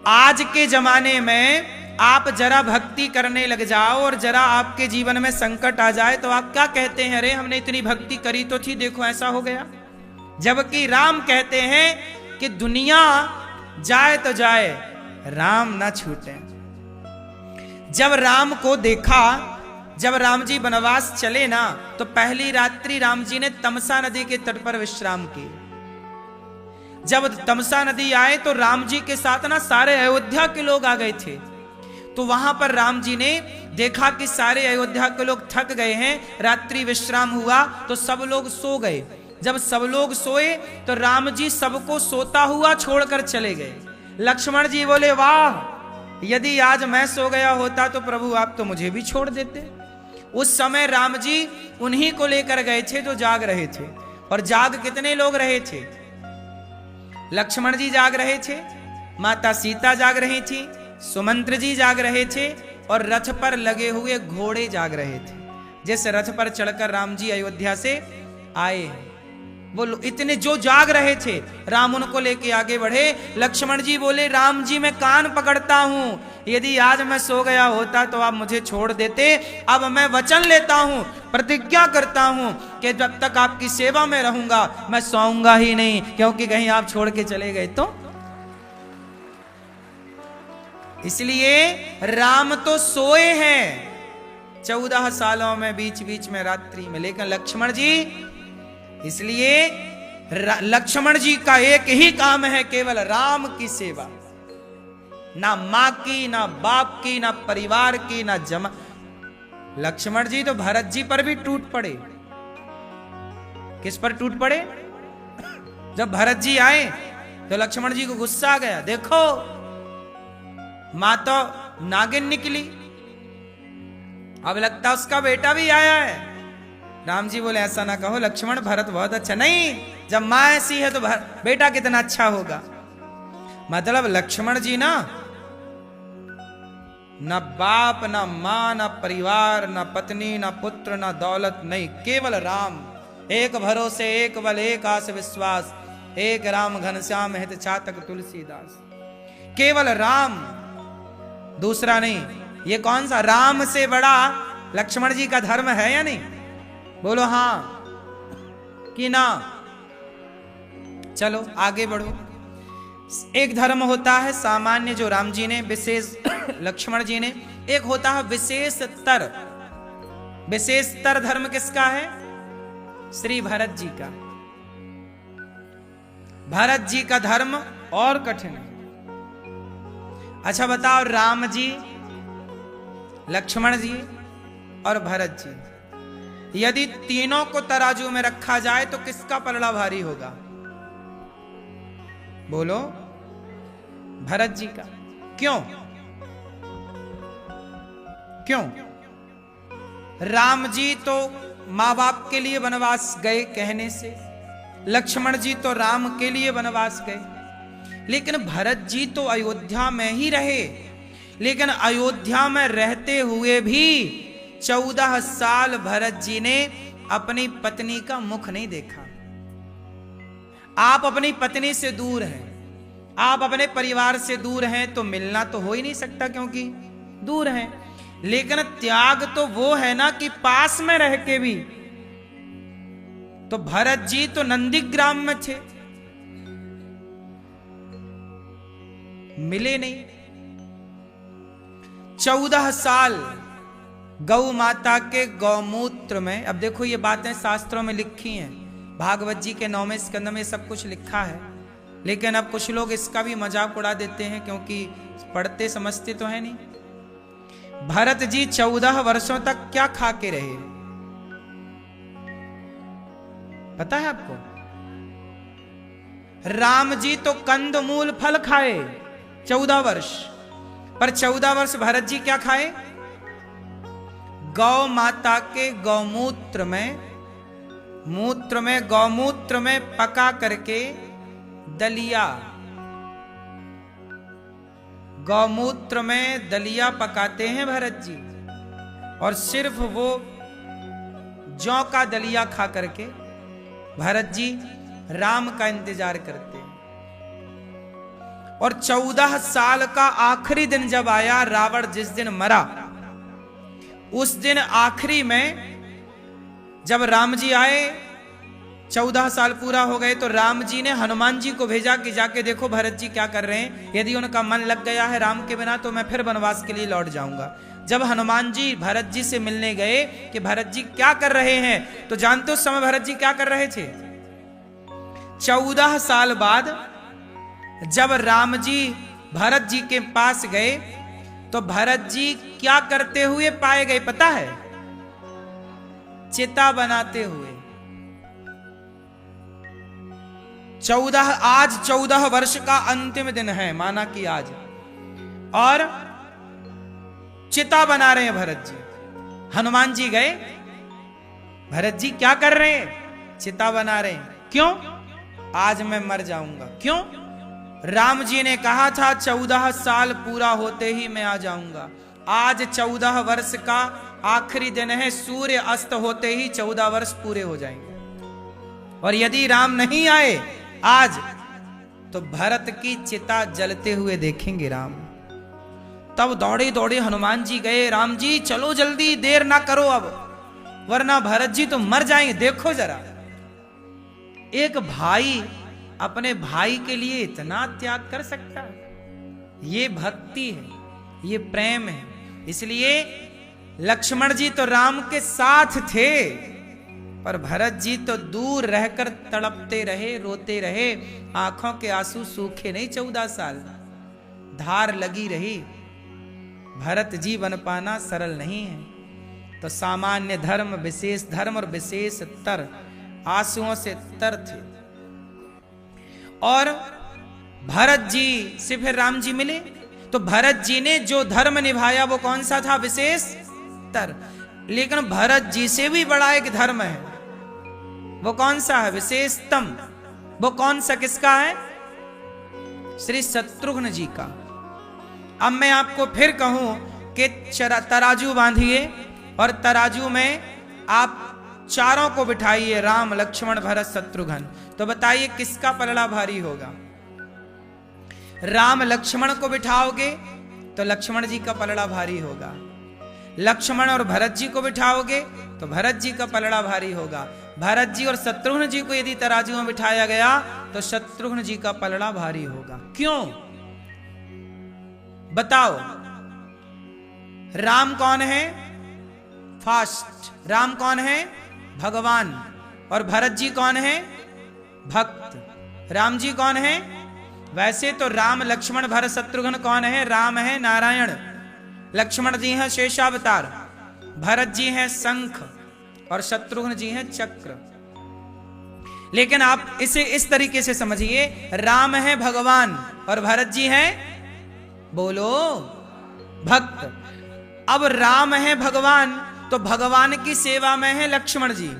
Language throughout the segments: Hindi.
आज के जमाने में आप जरा भक्ति करने लग जाओ और जरा आपके जीवन में संकट आ जाए तो आप क्या कहते हैं, अरे हमने इतनी भक्ति करी तो थी, देखो ऐसा हो गया। जबकि राम कहते हैं कि दुनिया जाए तो जाए, राम ना छूटे। जब राम को देखा, जब राम जी वनवास चले ना, तो पहली रात्रि राम जी ने तमसा नदी के तट पर विश्राम की। जब तमसा नदी आए तो राम जी के साथ ना सारे अयोध्या के लोग आ गए थे। तो वहां पर राम जी ने देखा कि सारे अयोध्या के लोग थक गए हैं, रात्रि विश्राम हुआ तो सब लोग सो गए। जब सब लोग सोए तो राम जी सबको सोता हुआ छोड़कर चले गए। लक्ष्मण जी बोले, वाह, यदि आज मैं सो गया होता तो प्रभु आप तो मुझे भी छोड़ देते। उस समय राम जी उन्हीं को लेकर गए थे जो जाग रहे थे। और जाग कितने लोग रहे थे? लक्ष्मण जी जाग रहे थे, माता सीता जाग रही थी, सुमंत्र जी जाग रहे थे, और रथ पर लगे हुए घोड़े जाग रहे थे। जिस रथ पर चढ़कर राम जी अयोध्या से आए, वो इतने जो जाग रहे थे, राम उनको लेके आगे बढ़े। लक्ष्मण जी बोले, राम जी मैं कान पकड़ता हूं, यदि आज मैं सो गया होता तो आप मुझे छोड़ देते। अब मैं वचन लेता हूं, प्रतिज्ञा करता हूं कि जब तक आपकी सेवा में रहूंगा मैं सोऊंगा ही नहीं, क्योंकि कहीं आप छोड़ के चले गए तो। इसलिए राम तो सोए हैं 14 सालों में, बीच बीच में रात्रि में, लेकिन लक्ष्मण जी, इसलिए लक्ष्मण जी का एक ही काम है, केवल राम की सेवा। ना मां की, ना बाप की, ना परिवार की, ना जमा। लक्ष्मण जी तो भरत जी पर भी टूट पड़े। किस पर टूट पड़े? जब भरत जी आए तो लक्ष्मण जी को गुस्सा आ गया, देखो मां तो नागिन निकली, अब लगता उसका बेटा भी आया है। राम जी बोले, ऐसा ना कहो लक्ष्मण, भरत बहुत अच्छा। नहीं, जब मां ऐसी है तो बेटा कितना अच्छा होगा। मतलब लक्ष्मण जी ना बाप, ना मां, ना परिवार, ना पत्नी, ना पुत्र, ना दौलत, नहीं, केवल राम। एक भरोसे, एक बल, एक आस विश्वास, एक राम घनश्याम हित चातक तुलसीदास। केवल राम, दूसरा नहीं। ये कौन सा राम से बड़ा लक्ष्मण जी का धर्म है या नहीं? बोलो हां कि ना? चलो आगे बढ़ो। एक धर्म होता है सामान्य जो राम जी ने, विशेष लक्ष्मण जी ने। एक होता है विशेषतर। विशेषतर धर्म किसका है? श्री भरत जी का। भरत जी का धर्म और कठिन है। अच्छा बताओ, राम जी, लक्ष्मण जी और भरत जी, यदि तीनों को तराजू में रखा जाए तो किसका पलड़ा भारी होगा? बोलो, भरत जी का। क्यों? क्यों? राम जी तो मां बाप के लिए वनवास गए कहने से, लक्ष्मण जी तो राम के लिए वनवास गए, लेकिन भरत जी तो अयोध्या में ही रहे। लेकिन अयोध्या में रहते हुए भी 14 साल भरत जी ने अपनी पत्नी का मुख नहीं देखा। आप अपनी पत्नी से दूर हैं, आप अपने परिवार से दूर हैं, तो मिलना तो हो ही नहीं सकता क्योंकि दूर हैं। लेकिन त्याग तो वो है ना कि पास में रह के भी। तो भरत जी तो नंदीग्राम में थे, मिले नहीं। 14 साल गौ माता के गौमूत्र में। अब देखो, ये बातें शास्त्रों में लिखी हैं, भागवत जी के 9वें स्कंद में सब कुछ लिखा है। लेकिन अब कुछ लोग इसका भी मजाक उड़ा देते हैं क्योंकि पढ़ते समझते तो है नहीं। भरत जी 14 वर्षों तक क्या खा के रहे, पता है आपको? राम जी तो कंदमूल फल खाए 14 वर्ष, पर 14 वर्ष भरत जी क्या खाए? गौ माता के गौमूत्र में गौमूत्र में पका करके दलिया, गौमूत्र में दलिया पकाते हैं भरत जी, और सिर्फ वो जौ का दलिया खा करके भरत जी राम का इंतजार करते हैं। और 14 साल का आखिरी दिन जब आया, रावण जिस दिन मरा, उस दिन आखिरी में जब राम जी आए, 14 साल पूरा हो गए, तो राम जी ने हनुमान जी को भेजा कि जाके देखो भरत जी क्या कर रहे हैं, यदि उनका मन लग गया है राम के बिना तो मैं फिर वनवास के लिए लौट जाऊंगा। जब हनुमान जी भरत जी से मिलने गए कि भरत जी क्या कर रहे हैं, तो जानते उस समय भरत जी क्या कर रहे थे? 14 साल बाद जब राम जी भरत जी के पास गए तो भरत जी क्या करते हुए पाए गए पता है? चिता बनाते हुए। 14 वर्ष का अंतिम दिन है, माना कि आज, और चिता बना रहे हैं भरत जी। हनुमान जी गए, भरत जी क्या कर रहे हैं? चिता बना रहे हैं। क्यों? आज मैं मर जाऊंगा। क्यों? राम जी ने कहा था 14 साल पूरा होते ही मैं आ जाऊंगा। आज 14 वर्ष का आखिरी दिन है, सूर्य अस्त होते ही 14 वर्ष पूरे हो जाएंगे। और यदि राम नहीं आए आज, तो भरत की चिता जलते हुए देखेंगे राम। तब दौड़े दौड़े हनुमान जी गए, राम जी चलो जल्दी, देर ना करो अब, वरना भरत जी तो मर जाएंगे। देखो जरा, एक भाई अपने भाई के लिए इतना त्याग कर सकता है? ये भक्ति है, ये प्रेम है। इसलिए लक्ष्मण जी तो राम के साथ थे, पर भरत जी तो दूर रहकर तड़पते रहे, रोते रहे, आंखों के आंसू सूखे नहीं। 14 साल धार लगी रही। भरत जी बन पाना सरल नहीं है। तो सामान्य धर्म, विशेष धर्म और विशेष तर, आंसुओं से तर थे। और भरत जी से फिर राम जी मिले, तो भरत जी ने जो धर्म निभाया वो कौन सा था? विशेष तर। लेकिन भरत जी से भी बड़ा एक धर्म है, वो कौन सा है? विशेषतम। वो कौन सा, किसका है? श्री शत्रुघ्न जी का। अब मैं आपको फिर कहूं कि तराजू बांधिए और तराजू में आप चारों को बिठाइए, राम लक्ष्मण भरत शत्रुघ्न, तो बताइए किसका पलड़ा भारी होगा? राम लक्ष्मण को बिठाओगे तो लक्ष्मण जी का पलड़ा भारी होगा। लक्ष्मण और भरत जी को बिठाओगे तो भरत जी का पलड़ा भारी होगा। भरत जी और शत्रुघ्न जी को यदि तराजू में बिठाया गया तो शत्रुघ्न जी का पलड़ा भारी होगा। क्यों? बताओ। राम कौन है? फास्ट। राम कौन है? भगवान। और भरत जी कौन है? भक्त। राम जी कौन है? वैसे तो राम लक्ष्मण भरत शत्रुघ्न कौन है? राम है नारायण, लक्ष्मण जी हैं शेषावतार, भरत जी हैं शंख और शत्रुघ्न जी हैं चक्र। लेकिन आप इसे इस तरीके से समझिए, राम है भगवान और भरत जी हैं, बोलो, भक्त। अब राम है भगवान तो भगवान की सेवा में है लक्ष्मण जी,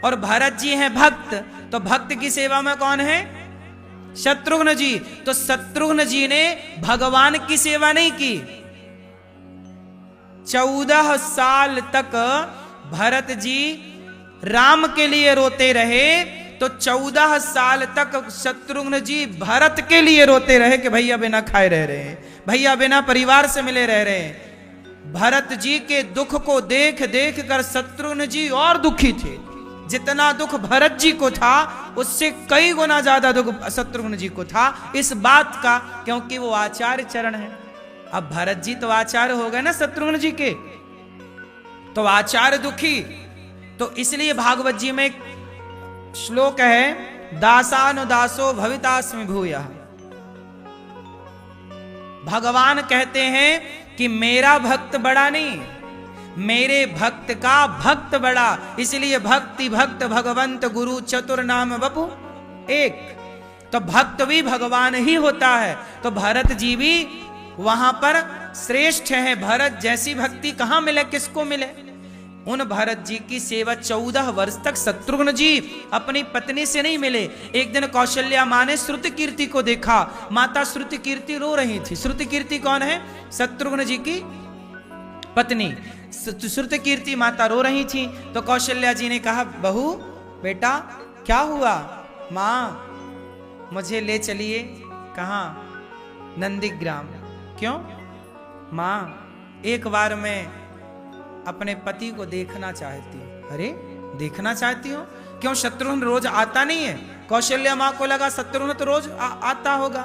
और भरत जी हैं भक्त तो भक्त की सेवा में कौन है? शत्रुघ्न जी। तो शत्रुघ्न जी ने भगवान की सेवा नहीं की। 14 साल तक भरत जी राम के लिए रोते रहे, तो 14 साल तक शत्रुघ्न जी भरत के लिए रोते रहे कि भैया बिना खाए रह रहे हैं, भैया बिना परिवार से मिले रह रहे हैं। भरत जी के दुख को देख देख कर शत्रुघ्न जी और दुखी थे। जितना दुख भरत जी को था उससे कई गुना ज्यादा दुख शत्रुघ्न जी को था, इस बात का, क्योंकि वो आचार्य चरण है। अब भरत जी तो आचार्य हो गए ना शत्रुघ्न जी के, तो आचार्य दुखी। तो इसलिए भागवत जी में एक श्लोक है, दासानुदासो भवितास्मि भूयः। भगवान कहते हैं कि मेरा भक्त बड़ा नहीं, मेरे भक्त का भक्त बड़ा। इसलिए भक्ति भक्त भगवंत गुरु चतुर नाम वपु एक। तो भक्त भी भगवान ही होता है। तो भरत जी भी वहां पर श्रेष्ठ है। भरत जैसी भक्ति कहां मिले, किसको मिले? उन भरत जी की सेवा 14 वर्ष तक शत्रुघ्न जी अपनी पत्नी से नहीं मिले। एक दिन कौशल्या मां ने श्रुति कीर्ति को देखा, माता श्रुति कीर्ति रो रही थी। श्रुति कीर्ति कौन है? शत्रुघ्न जी की पत्नी। श्रुति कीर्ति माता रो रही थी, तो कौशल्या जी ने कहा, बहू बेटा क्या हुआ? मां मुझे ले चलिए। कहाँ? नंदीग्राम। क्यों? मां, एक बार मैं अपने पति को देखना चाहती हूं। अरे देखना चाहती हो? क्यों, शत्रुघ्न रोज आता नहीं है? कौशल्या मां को लगा शत्रुघ्न तो रोज आता होगा,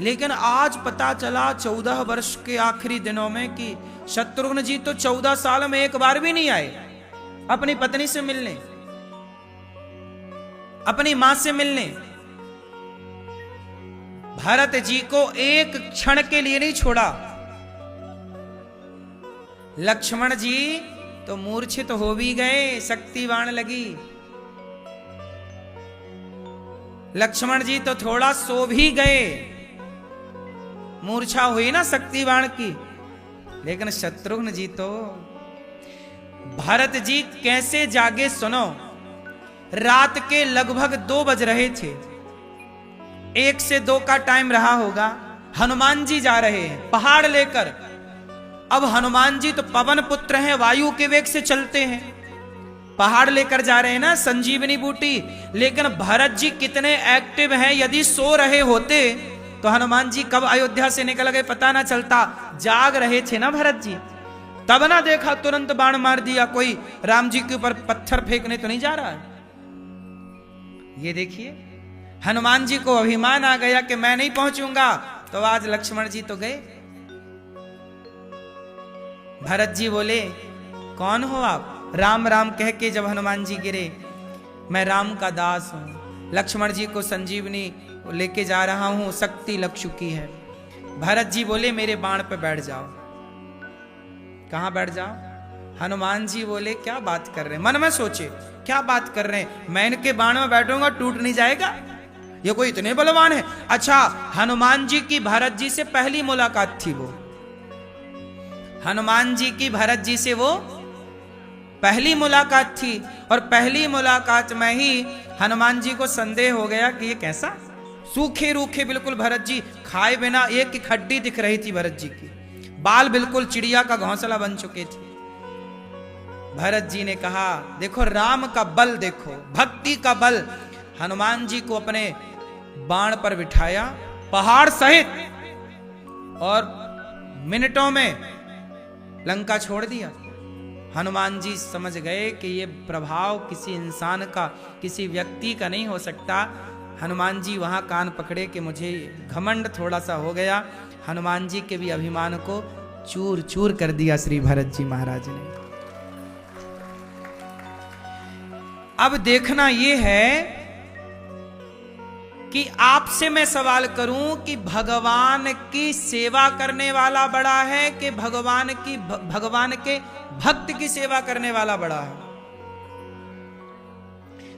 लेकिन आज पता चला 14 वर्ष के आखिरी दिनों में कि शत्रुघ्न जी तो 14 साल में एक बार भी नहीं आए अपनी पत्नी से मिलने, अपनी मां से मिलने। भरत जी को एक क्षण के लिए नहीं छोड़ा। लक्ष्मण जी तो मूर्छित हो भी गए, शक्ति बाण लगी। लक्ष्मण जी तो थोड़ा सो भी गए, मूर्छा हुई ना शक्ति बाण की। लेकिन शत्रुघ्न जी तो, भरत जी कैसे जागे सुनो। रात के लगभग 2 बज रहे थे, 1 से 2 का टाइम रहा होगा। हनुमान जी जा रहे हैं पहाड़ लेकर। अब हनुमान जी तो पवन पुत्र हैं, वायु के वेग से चलते हैं, पहाड़ लेकर जा रहे हैं ना, संजीवनी बूटी। लेकिन भरत जी कितने एक्टिव हैं, यदि सो रहे होते तो हनुमान जी कब अयोध्या से निकल गए पता ना चलता। जाग रहे थे ना भरत जी, तब ना देखा तुरंत बाण मार दिया। कोई राम जी के ऊपर पत्थर फेंकने तो नहीं जा रहा है। ये देखिए, हनुमान जी को अभिमान आ गया कि मैं नहीं पहुंचूंगा, तो आज लक्ष्मण जी तो गए। भरत जी बोले, कौन हो आप? राम राम कह के जब हनुमान जी गिरे, मैं राम का दास हूं, लक्ष्मण जी को संजीवनी लेके जा रहा हूं, शक्ति लग चुकी है। भरत जी बोले, मेरे बाण पे बैठ जाओ। कहां बैठ जाओ? हनुमान जी बोले, क्या बात कर रहे हैं? मन में सोचे, क्या बात कर रहे हैं, मैं इनके बाण में बैठूंगा टूट नहीं जाएगा? ये कोई इतने बलवान है? अच्छा, हनुमान जी की भरत जी से पहली मुलाकात थी वो। हनुमान जी की भरत जी से वो पहली मुलाकात थी, और पहली मुलाकात में ही हनुमान जी को संदेह हो गया कि ये कैसा सूखे रूखे बिल्कुल भरत जी, खाए बिना एक एक हड्डी दिख रही थी भरत जी की, बाल बिल्कुल चिड़िया का घोंसला बन चुके थे। भरत जी ने कहा, देखो राम का बल, देखो भक्ति का बल। हनुमान जी को अपने बाण पर बिठाया पहाड़ सहित, और मिनटों में लंका छोड़ दिया। हनुमान जी समझ गए कि ये प्रभाव किसी इंसान का, किसी व्यक्ति का नहीं हो सकता। हनुमान जी वहां कान पकड़े कि मुझे घमंड थोड़ा सा हो गया। हनुमान जी के भी अभिमान को चूर चूर कर दिया श्री भरत जी महाराज ने। अब देखना यह है कि आपसे मैं सवाल करूं कि भगवान की सेवा करने वाला बड़ा है कि भगवान के भक्त की सेवा करने वाला बड़ा है?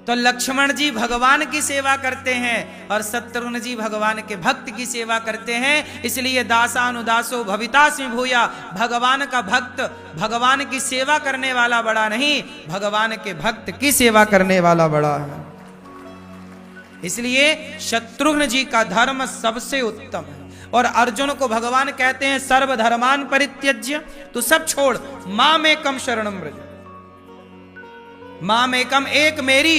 तो लक्ष्मण जी भगवान की सेवा करते हैं और शत्रुघ्न जी भगवान के भक्त की सेवा करते हैं। इसलिए दासानुदासो भवितास्मि भूया, भगवान का भक्त भगवान की सेवा करने वाला बड़ा नहीं, भगवान के भक्त की सेवा करने वाला बड़ा है। इसलिए शत्रुघ्न जी का धर्म सबसे उत्तम है। और अर्जुन को भगवान कहते हैं, सर्वधर्मान परित्यज्य, तू सब छोड़, मामेकम शरणम व्रज, मामेकम, एक मेरी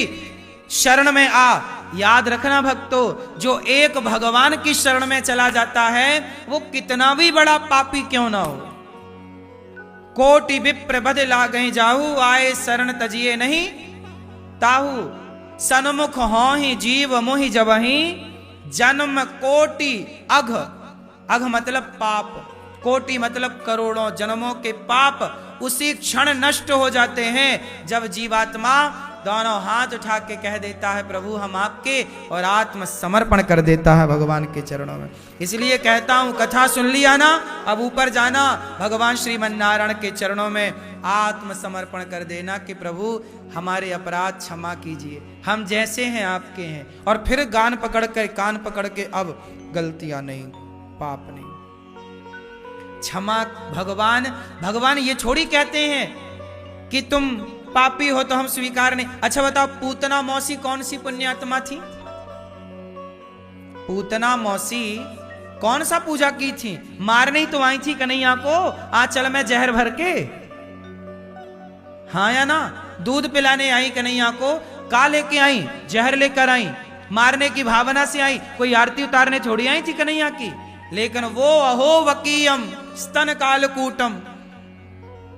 शरण में आ। याद रखना भक्तों, जो एक भगवान की शरण में चला जाता है वो कितना भी बड़ा पापी क्यों ना हो। कोटि विप्र बद लागहि जाहू, आए शरण तजिए नहीं ताहू। सन्मुख हो ही जीव मोहि जबहि, जन्म कोटि अघ, अघ मतलब पाप, कोटि मतलब करोड़ों जन्मों के पाप उसी क्षण नष्ट हो जाते हैं जब जीवात्मा दोनों हाथ उठा के कह देता है, प्रभु हम आपके, और आत्म समर्पण कर देता है भगवान के चरणों में। इसलिए कहता हूं, कथा सुन लिया ना, अब ऊपर जाना, भगवान श्रीमन्नारायण के चरणों में आत्म समर्पण कर देना कि प्रभु हमारे अपराध क्षमा कीजिए, हम जैसे हैं आपके हैं। और फिर कान पकड़ के अब गलतियां नहीं, पाप नहीं, क्षमा। भगवान ये छोड़ी कहते हैं कि तुम पापी हो तो हम स्वीकार नहीं। अच्छा बताओ, पूतना मौसी कौन सी पुण्यात्मा थी? पूतना मौसी कौन सा पूजा की थी? मारने ही तो आई थी कन्हैया को, आंचल में जहर भर के, हाँ या ना? दूध पिलाने आई कन्हैया को, का लेके आई? जहर लेकर आई, मारने की भावना से आई, कोई आरती उतारने थोड़ी आई थी कन्हैया की। लेकिन वो अहो वकीयम स्तन कालकूटम,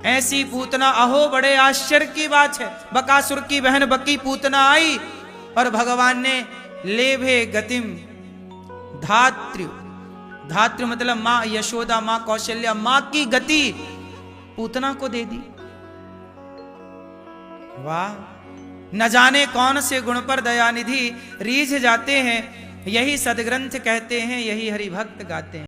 ऐसी पूतना, अहो बड़े आश्चर्य की बात है। बकासुर की बहन बकी पूतना आई और भगवान ने लेभे गतिम धात्रु, धात्रु मतलब मां यशोदा, मां कौशल्या, मां की गति पूतना को दे दी। वाह, न जाने कौन से गुण पर दयानिधि रीझ जाते हैं। यही सदग्रंथ कहते हैं, यही हरि भक्त गाते हैं।